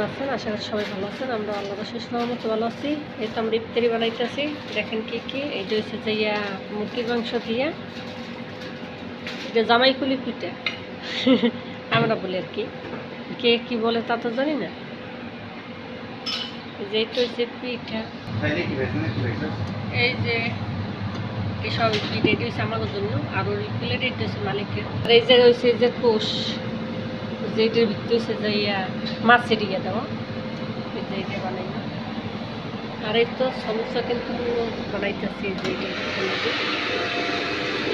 আছেন? আশা করি সবাই ভালো আছেন। আমরা আল্লাহর অশেষ রহমতে ভালো আছি। এই তো আমরা ইফতারি বানাইতেছি। দেখেন কি এই যে হচ্ছে যে মুরগির মাংস দিয়ে যে জামাইকুলি পিঠা আমরা বলি আর কি, কে কি বলে তা তো জানি না। এই যে এটা হচ্ছে পিঠা, এই যে এসব রেডি হয়েছে আমার জন্য, আর ওই প্লেট রেডি হয়েছে মালিকের। আর এই জায়গায় হয়েছে যে কোষ, যেটার ভিতরে হচ্ছে যে মাছের দেওয়া, এই যে এটা বানাই। আর এই তো সমস্যা কিন্তু বানাইতেছি যে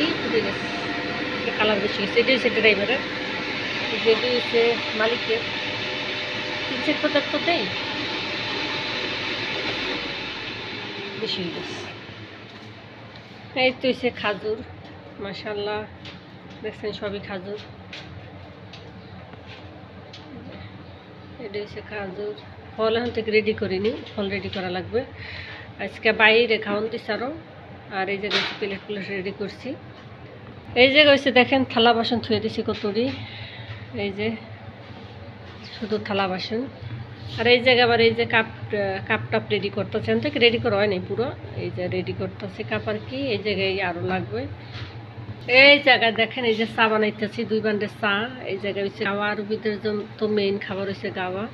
এই ফুটে গেছে, কালার বেশি গেছে। এটাই হচ্ছে ড্রাইভারের, যেটি হচ্ছে মালিকের। 3 পদার্থ দেয় বেশি হয়ে গেছে। এই তো হচ্ছে খাজুর, মাশাআল্লাহ দেখছেন সবই খাজুর। এটা হচ্ছে খাজুর। ফল এখন থেকে রেডি করিনি, ফল রেডি করা লাগবে। আজকে বাইরে খাওয়ান দিচ্ছে আরও। আর এই জায়গায় প্লেট রেডি করছি। এই জায়গায় হচ্ছে দেখেন থালা বাসন ধুয়ে দিছি কতরি, এই যে শুধু থালা বাসন। আর এই জায়গায় আবার এই যে কাপ টাপ রেডি করতেছে, এখন থেকে রেডি করা হয়নি পুরো, এই যে রেডি করতেছে কাপ আর কি। এই জায়গায় আরও লাগবে। এই জায়গায় দেখেন এই যে চা বানাইতেছি, 2 বান্ডের চা। এই জায়গায় হচ্ছে গাওয়া, আরবিদের জন্য তো মেইন খাবার হচ্ছে গাওয়া।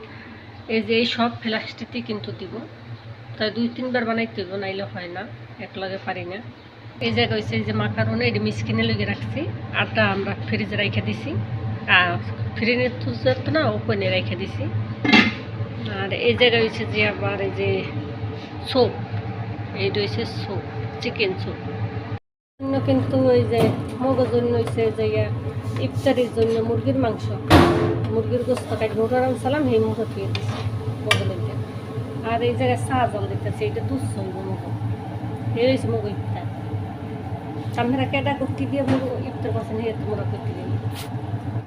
এই যে এই সব প্লাস্টিকটি কিন্তু দিব, তাই 2-3 বার বানাইতে দেবো, নাইলে হয় না, একলাগে পারি না। এই জায়গায় হচ্ছে এই যে মাকারোনি, এটি মিসকিনে লেগে রাখছি। আটা আমরা ফ্রিজে রেখে দিছি, আর ফ্রিজে তো না, ওপেনে রেখে দিছি। আর এই জায়গায় হচ্ছে যে আবার এই যে স্যুপ, এইটা হচ্ছে স্যুপ, চিকেন স্যুপ। কিন্তু ওই যে মগের জন্য হয়েছে যে ইফতারির জন্য মুরগির মাংস, মুরগির গোস্ত কাটি মোটার সালাম এই মুখে খেয়ে দিচ্ছি বগলের। আর এই জায়গায় চা জল দিতেছে, এইটা দুধ চলব মগ, এই হয়েছে মগ ইফতার। আমরা কেটা করতে দিয়ে ইফতার করছেন, তোমরা করতে দিয়ে